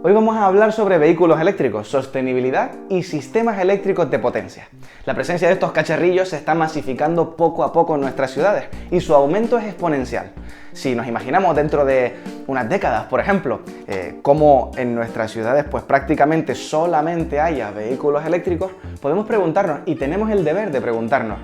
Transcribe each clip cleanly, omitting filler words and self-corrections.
Hoy vamos a hablar sobre vehículos eléctricos, sostenibilidad y sistemas eléctricos de potencia. La presencia de estos cacharrillos se está masificando poco a poco en nuestras ciudades y su aumento es exponencial. Si nos imaginamos dentro de unas décadas, por ejemplo, cómo en nuestras ciudades pues prácticamente solamente haya vehículos eléctricos, podemos preguntarnos, y tenemos el deber de preguntarnos,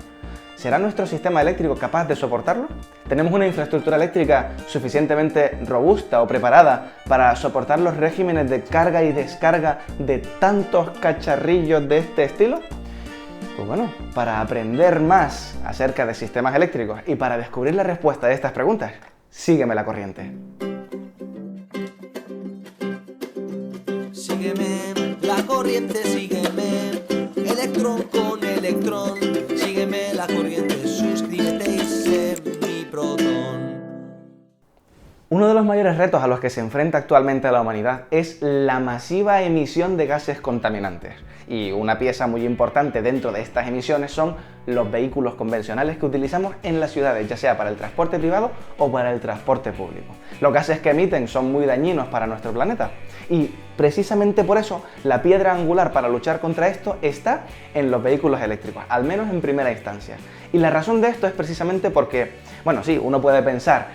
¿será nuestro sistema eléctrico capaz de soportarlo? ¿Tenemos una infraestructura eléctrica suficientemente robusta o preparada para soportar los regímenes de carga y descarga de tantos cacharrillos de este estilo? Pues bueno, para aprender más acerca de sistemas eléctricos y para descubrir la respuesta de estas preguntas, sígueme la corriente. Sígueme la corriente, sígueme, electrón con electrón. Sígueme la corriente, suscríbete y sé mi protón. Uno de los mayores retos a los que se enfrenta actualmente la humanidad es la masiva emisión de gases contaminantes. Y una pieza muy importante dentro de estas emisiones son los vehículos convencionales que utilizamos en las ciudades, ya sea para el transporte privado o para el transporte público. Los gases que emiten son muy dañinos para nuestro planeta y precisamente por eso la piedra angular para luchar contra esto está en los vehículos eléctricos, al menos en primera instancia. Y la razón de esto es precisamente porque, bueno, sí, uno puede pensar,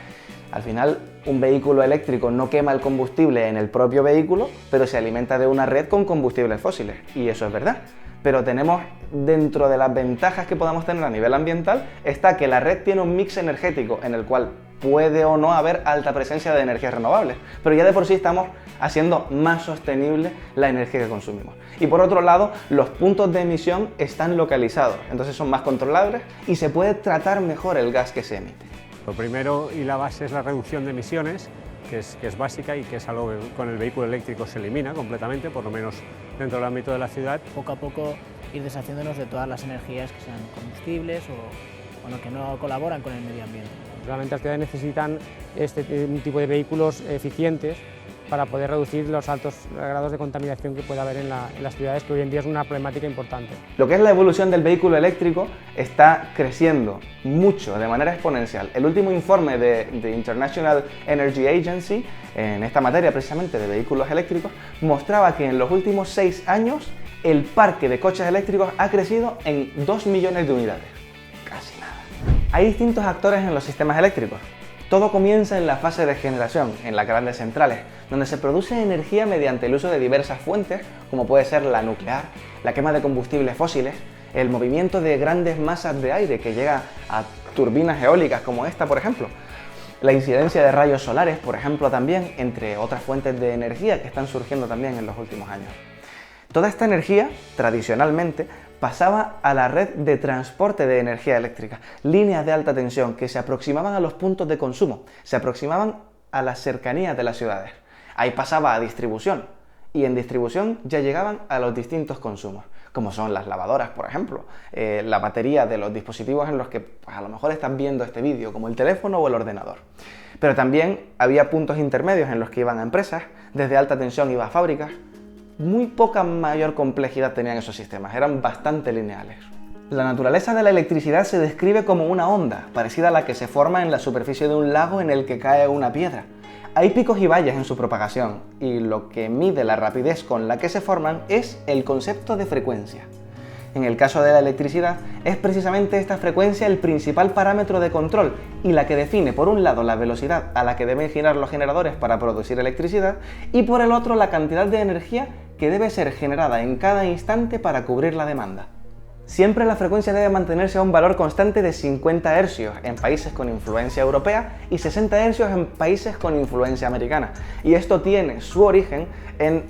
al final, un vehículo eléctrico no quema el combustible en el propio vehículo, pero se alimenta de una red con combustibles fósiles. Y eso es verdad. Pero tenemos, dentro de las ventajas que podamos tener a nivel ambiental, está que la red tiene un mix energético en el cual puede o no haber alta presencia de energías renovables. Pero ya de por sí estamos haciendo más sostenible la energía que consumimos. Y por otro lado, los puntos de emisión están localizados, entonces son más controlables y se puede tratar mejor el gas que se emite. Lo primero y la base es la reducción de emisiones, que es básica y que es algo que con el vehículo eléctrico se elimina completamente, por lo menos dentro del ámbito de la ciudad. Poco a poco ir deshaciéndonos de todas las energías que sean combustibles o que no colaboran con el medio ambiente. Realmente las ciudades necesitan un tipo de vehículos eficientes para poder reducir los altos grados de contaminación que puede haber en las ciudades, que hoy en día es una problemática importante. Lo que es la evolución del vehículo eléctrico está creciendo mucho, de manera exponencial. El último informe de International Energy Agency, en esta materia precisamente de vehículos eléctricos, mostraba que en los últimos 6 años el parque de coches eléctricos ha crecido en 2 millones de unidades. Casi nada. Hay distintos actores en los sistemas eléctricos. Todo comienza en la fase de generación, en las grandes centrales, donde se produce energía mediante el uso de diversas fuentes, como puede ser la nuclear, la quema de combustibles fósiles, el movimiento de grandes masas de aire que llega a turbinas eólicas como esta, por ejemplo, la incidencia de rayos solares, por ejemplo, también, entre otras fuentes de energía que están surgiendo también en los últimos años. Toda esta energía, tradicionalmente, pasaba a la red de transporte de energía eléctrica, líneas de alta tensión que se aproximaban a los puntos de consumo, se aproximaban a las cercanías de las ciudades. Ahí pasaba a distribución, y en distribución ya llegaban a los distintos consumos, como son las lavadoras, por ejemplo, la batería de los dispositivos en los que pues, a lo mejor estás viendo este vídeo, como el teléfono o el ordenador. Pero también había puntos intermedios en los que iban a empresas, desde alta tensión iba a fábricas. Muy poca mayor complejidad tenían esos sistemas, eran bastante lineales. La naturaleza de la electricidad se describe como una onda, parecida a la que se forma en la superficie de un lago en el que cae una piedra. Hay picos y valles en su propagación, y lo que mide la rapidez con la que se forman es el concepto de frecuencia. En el caso de la electricidad, es precisamente esta frecuencia el principal parámetro de control y la que define, por un lado, la velocidad a la que deben girar los generadores para producir electricidad y por el otro, la cantidad de energía que debe ser generada en cada instante para cubrir la demanda. Siempre la frecuencia debe mantenerse a un valor constante de 50 Hz en países con influencia europea y 60 Hz en países con influencia americana. Y esto tiene su origen en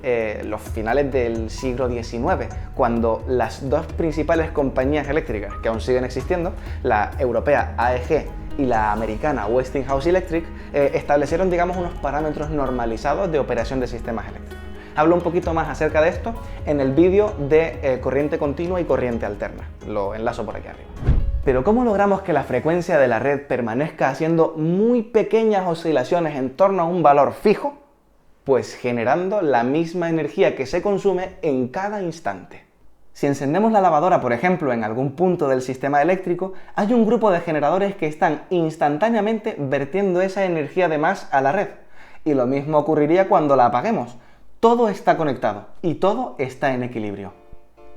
los finales del siglo XIX, cuando las dos principales compañías eléctricas que aún siguen existiendo, la europea AEG y la americana Westinghouse Electric, establecieron, digamos, unos parámetros normalizados de operación de sistemas eléctricos. Hablo un poquito más acerca de esto en el vídeo de corriente continua y corriente alterna. Lo enlazo por aquí arriba. Pero ¿cómo logramos que la frecuencia de la red permanezca haciendo muy pequeñas oscilaciones en torno a un valor fijo? Pues generando la misma energía que se consume en cada instante. Si encendemos la lavadora, por ejemplo, en algún punto del sistema eléctrico, hay un grupo de generadores que están instantáneamente vertiendo esa energía de más a la red. Y lo mismo ocurriría cuando la apaguemos. Todo está conectado y todo está en equilibrio.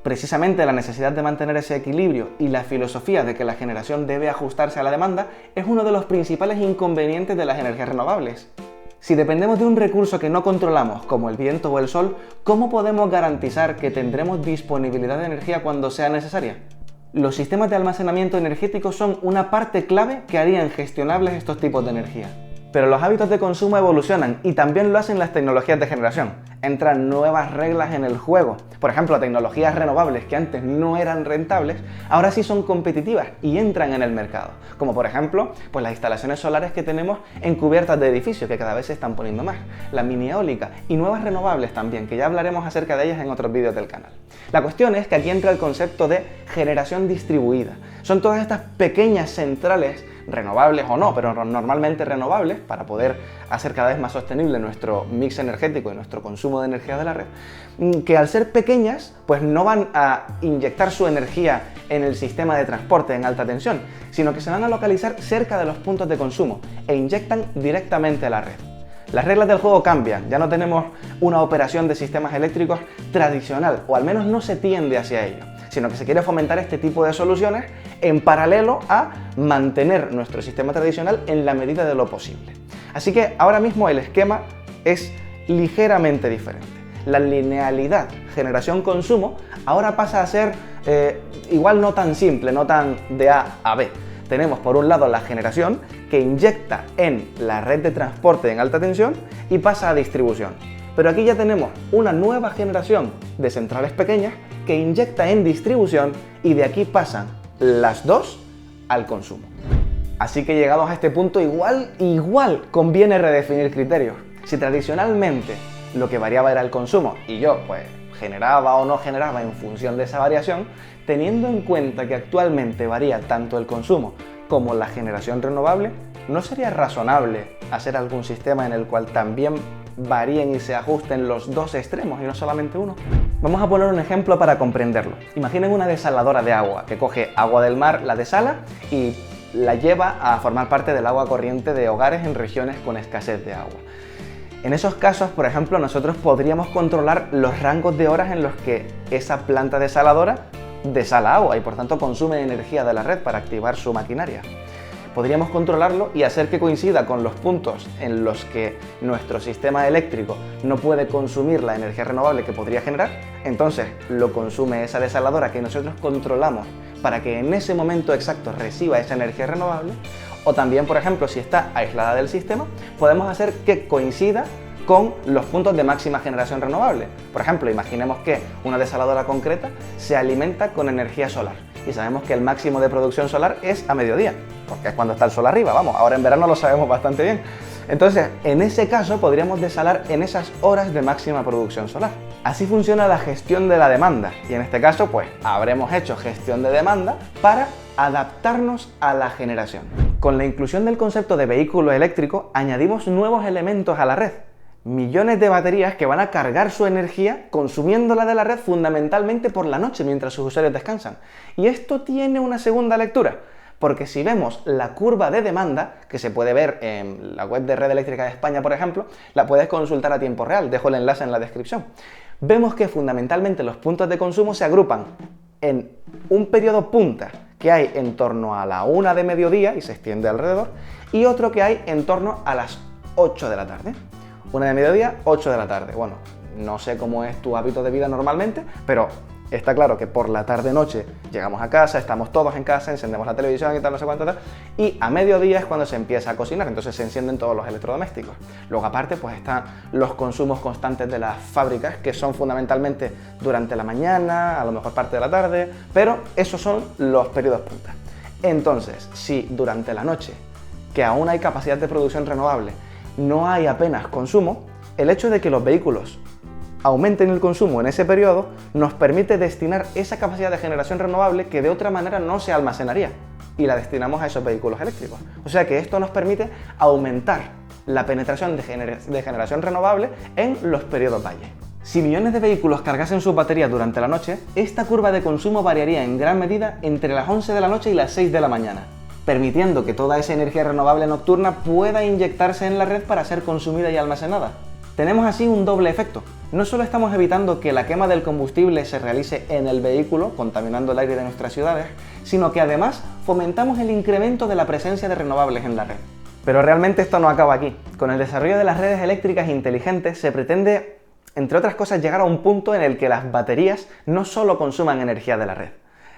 Precisamente la necesidad de mantener ese equilibrio y la filosofía de que la generación debe ajustarse a la demanda es uno de los principales inconvenientes de las energías renovables. Si dependemos de un recurso que no controlamos, como el viento o el sol, ¿cómo podemos garantizar que tendremos disponibilidad de energía cuando sea necesaria? Los sistemas de almacenamiento energético son una parte clave que harían gestionables estos tipos de energía. Pero los hábitos de consumo evolucionan y también lo hacen las tecnologías de generación. Entran nuevas reglas en el juego. Por ejemplo, tecnologías renovables que antes no eran rentables, ahora sí son competitivas y entran en el mercado. Como por ejemplo, pues las instalaciones solares que tenemos en cubiertas de edificios, que cada vez se están poniendo más. La mini eólica y nuevas renovables también, que ya hablaremos acerca de ellas en otros vídeos del canal. La cuestión es que aquí entra el concepto de generación distribuida. Son todas estas pequeñas centrales renovables o no, pero normalmente renovables, para poder hacer cada vez más sostenible nuestro mix energético y nuestro consumo de energía de la red, que al ser pequeñas, pues no van a inyectar su energía en el sistema de transporte en alta tensión, sino que se van a localizar cerca de los puntos de consumo e inyectan directamente a la red. Las reglas del juego cambian, ya no tenemos una operación de sistemas eléctricos tradicional, o al menos no se tiende hacia ello, sino que se quiere fomentar este tipo de soluciones en paralelo a mantener nuestro sistema tradicional en la medida de lo posible. Así que ahora mismo el esquema es ligeramente diferente. La linealidad generación-consumo ahora pasa a ser igual no tan simple, no tan de A a B. Tenemos por un lado la generación que inyecta en la red de transporte en alta tensión y pasa a distribución. Pero aquí ya tenemos una nueva generación de centrales pequeñas que inyecta en distribución y de aquí pasan las dos al consumo. Así que llegados a este punto igual conviene redefinir criterios. Si tradicionalmente lo que variaba era el consumo y yo pues generaba o no generaba en función de esa variación, teniendo en cuenta que actualmente varía tanto el consumo como la generación renovable, ¿no sería razonable hacer algún sistema en el cual también varíen y se ajusten los dos extremos y no solamente uno? Vamos a poner un ejemplo para comprenderlo. Imaginen una desaladora de agua que coge agua del mar, la desala y la lleva a formar parte del agua corriente de hogares en regiones con escasez de agua. En esos casos, por ejemplo, nosotros podríamos controlar los rangos de horas en los que esa planta desaladora desala agua y por tanto consume energía de la red para activar su maquinaria. Podríamos controlarlo y hacer que coincida con los puntos en los que nuestro sistema eléctrico no puede consumir la energía renovable que podría generar, entonces lo consume esa desaladora que nosotros controlamos para que en ese momento exacto reciba esa energía renovable, o también, por ejemplo, si está aislada del sistema, podemos hacer que coincida con los puntos de máxima generación renovable. Por ejemplo, imaginemos que una desaladora concreta se alimenta con energía solar y sabemos que el máximo de producción solar es a mediodía, porque es cuando está el sol arriba, vamos, ahora en verano lo sabemos bastante bien. Entonces, en ese caso podríamos desalar en esas horas de máxima producción solar. Así funciona la gestión de la demanda y en este caso pues habremos hecho gestión de demanda para adaptarnos a la generación. Con la inclusión del concepto de vehículo eléctrico añadimos nuevos elementos a la red. Millones de baterías que van a cargar su energía consumiéndola de la red fundamentalmente por la noche mientras sus usuarios descansan. Y esto tiene una segunda lectura, porque si vemos la curva de demanda, que se puede ver en la web de Red Eléctrica de España, por ejemplo, la puedes consultar a tiempo real, dejo el enlace en la descripción. Vemos que fundamentalmente los puntos de consumo se agrupan en un periodo punta que hay en torno a la 1 de mediodía y se extiende alrededor, y otro que hay en torno a las 8 de la tarde. 1 de mediodía, 8 de la tarde. Bueno, no sé cómo es tu hábito de vida normalmente, pero está claro que por la tarde-noche llegamos a casa, estamos todos en casa, encendemos la televisión y tal, no sé cuánto tal, y a mediodía es cuando se empieza a cocinar, entonces se encienden todos los electrodomésticos. Luego aparte pues están los consumos constantes de las fábricas, que son fundamentalmente durante la mañana, a lo mejor parte de la tarde, pero esos son los periodos punta. Entonces, si durante la noche, que aún hay capacidad de producción renovable, no hay apenas consumo, el hecho de que los vehículos aumenten el consumo en ese periodo nos permite destinar esa capacidad de generación renovable que de otra manera no se almacenaría y la destinamos a esos vehículos eléctricos. O sea que esto nos permite aumentar la penetración de generación renovable en los periodos valle. Si millones de vehículos cargasen sus baterías durante la noche, esta curva de consumo variaría en gran medida entre las 11 de la noche y las 6 de la mañana, permitiendo que toda esa energía renovable nocturna pueda inyectarse en la red para ser consumida y almacenada. Tenemos así un doble efecto. No solo estamos evitando que la quema del combustible se realice en el vehículo, contaminando el aire de nuestras ciudades, sino que además fomentamos el incremento de la presencia de renovables en la red. Pero realmente esto no acaba aquí. Con el desarrollo de las redes eléctricas inteligentes se pretende, entre otras cosas, llegar a un punto en el que las baterías no solo consuman energía de la red.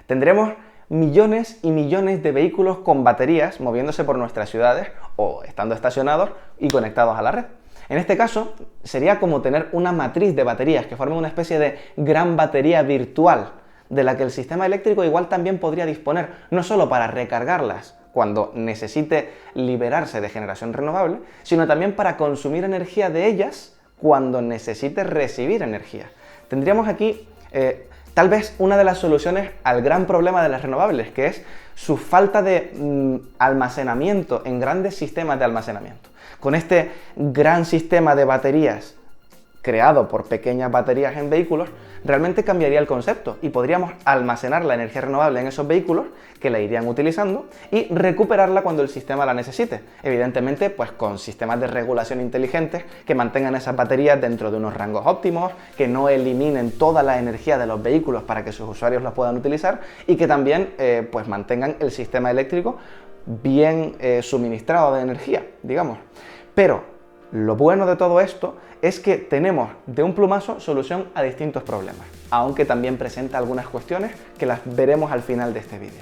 Tendremos millones y millones de vehículos con baterías moviéndose por nuestras ciudades o estando estacionados y conectados a la red. En este caso, sería como tener una matriz de baterías que formen una especie de gran batería virtual de la que el sistema eléctrico igual también podría disponer, no solo para recargarlas cuando necesite liberarse de generación renovable, sino también para consumir energía de ellas cuando necesite recibir energía. Tendríamos aquí tal vez una de las soluciones al gran problema de las renovables, que es su falta de almacenamiento en grandes sistemas de almacenamiento. Con este gran sistema de baterías creado por pequeñas baterías en vehículos, realmente cambiaría el concepto y podríamos almacenar la energía renovable en esos vehículos que la irían utilizando y recuperarla cuando el sistema la necesite. Evidentemente, pues con sistemas de regulación inteligentes que mantengan esas baterías dentro de unos rangos óptimos, que no eliminen toda la energía de los vehículos para que sus usuarios la puedan utilizar y que también pues mantengan el sistema eléctrico bien suministrado de energía, digamos. Pero lo bueno de todo esto es que tenemos de un plumazo solución a distintos problemas, aunque también presenta algunas cuestiones que las veremos al final de este vídeo.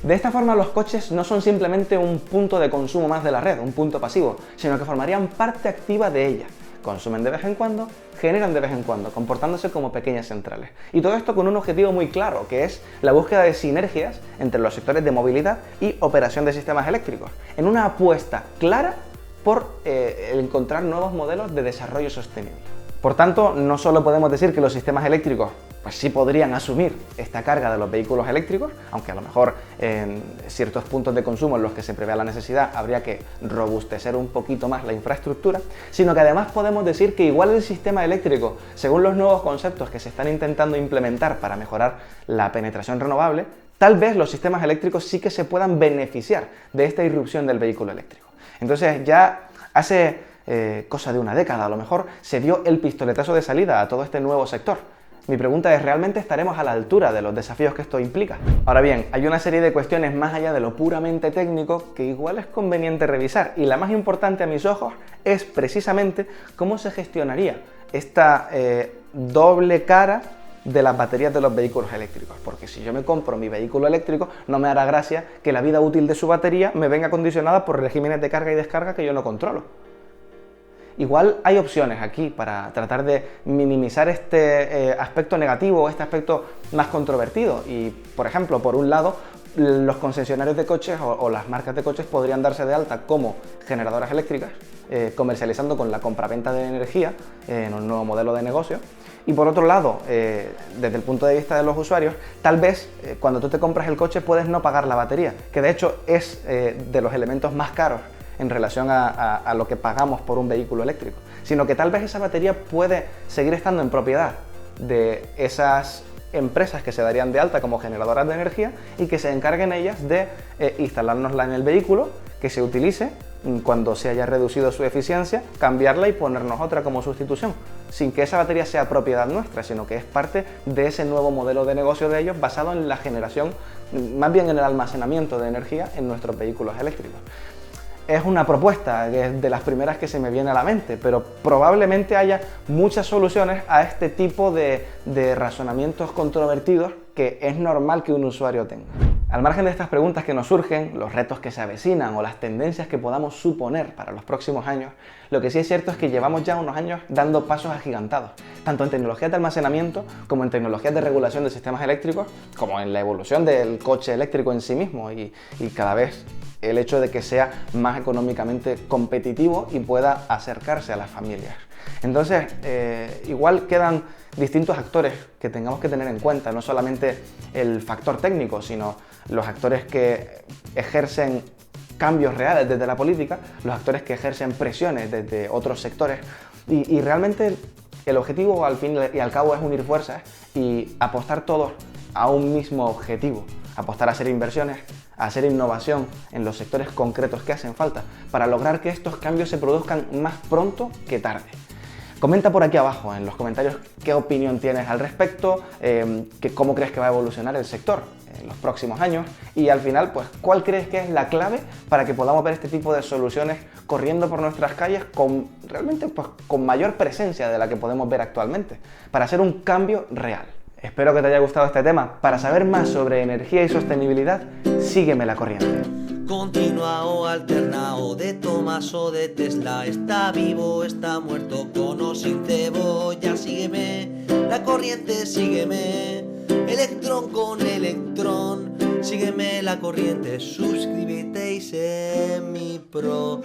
De esta forma los coches no son simplemente un punto de consumo más de la red, un punto pasivo, sino que formarían parte activa de ella. Consumen de vez en cuando, generan de vez en cuando, comportándose como pequeñas centrales. Y todo esto con un objetivo muy claro, que es la búsqueda de sinergias entre los sectores de movilidad y operación de sistemas eléctricos, en una apuesta clara por encontrar nuevos modelos de desarrollo sostenible. Por tanto, no solo podemos decir que los sistemas eléctricos pues sí podrían asumir esta carga de los vehículos eléctricos, aunque a lo mejor en ciertos puntos de consumo en los que se prevea la necesidad habría que robustecer un poquito más la infraestructura, sino que además podemos decir que igual el sistema eléctrico, según los nuevos conceptos que se están intentando implementar para mejorar la penetración renovable, tal vez los sistemas eléctricos sí que se puedan beneficiar de esta irrupción del vehículo eléctrico. Entonces ya hace cosa de una década a lo mejor se dio el pistoletazo de salida a todo este nuevo sector. Mi pregunta es, ¿realmente estaremos a la altura de los desafíos que esto implica? Ahora bien, hay una serie de cuestiones más allá de lo puramente técnico que igual es conveniente revisar, y la más importante a mis ojos es precisamente cómo se gestionaría esta doble cara de las baterías de los vehículos eléctricos, porque si yo me compro mi vehículo eléctrico no me hará gracia que la vida útil de su batería me venga condicionada por regímenes de carga y descarga que yo no controlo. Igual hay opciones aquí para tratar de minimizar este aspecto negativo, este aspecto más controvertido, y por ejemplo, por un lado, los concesionarios de coches o las marcas de coches podrían darse de alta como generadoras eléctricas, comercializando con la compraventa de energía en un nuevo modelo de negocio. Y por otro lado, desde el punto de vista de los usuarios, tal vez cuando tú te compras el coche puedes no pagar la batería, que de hecho es de los elementos más caros en relación a lo que pagamos por un vehículo eléctrico, sino que tal vez esa batería puede seguir estando en propiedad de esas empresas que se darían de alta como generadoras de energía y que se encarguen ellas de instalárnosla en el vehículo, que se utilice cuando se haya reducido su eficiencia, cambiarla y ponernos otra como sustitución, sin que esa batería sea propiedad nuestra, sino que es parte de ese nuevo modelo de negocio de ellos basado en la generación, más bien en el almacenamiento de energía en nuestros vehículos eléctricos. Es una propuesta de las primeras que se me viene a la mente, pero probablemente haya muchas soluciones a este tipo de razonamientos controvertidos que es normal que un usuario tenga. Al margen de estas preguntas que nos surgen, los retos que se avecinan o las tendencias que podamos suponer para los próximos años, lo que sí es cierto es que llevamos ya unos años dando pasos agigantados, tanto en tecnologías de almacenamiento como en tecnologías de regulación de sistemas eléctricos, como en la evolución del coche eléctrico en sí mismo y cada vez el hecho de que sea más económicamente competitivo y pueda acercarse a las familias. Entonces, igual quedan distintos actores que tengamos que tener en cuenta, no solamente el factor técnico, sino los actores que ejercen cambios reales desde la política, los actores que ejercen presiones desde otros sectores, y realmente el objetivo al fin y al cabo es unir fuerzas y apostar todos a un mismo objetivo, apostar a hacer inversiones, a hacer innovación en los sectores concretos que hacen falta para lograr que estos cambios se produzcan más pronto que tarde. Comenta por aquí abajo en los comentarios qué opinión tienes al respecto, cómo crees que va a evolucionar el sector en los próximos años y al final, pues, cuál crees que es la clave para que podamos ver este tipo de soluciones corriendo por nuestras calles realmente con mayor presencia de la que podemos ver actualmente, para hacer un cambio real. Espero que te haya gustado este tema. Para saber más sobre energía y sostenibilidad, sígueme la corriente. Continua o alterna, o de Thomas o de Tesla, está vivo, está muerto, con o sin cebolla, sígueme, la corriente, sígueme, electrón con electrón, sígueme la corriente, suscríbete y sé mi proton.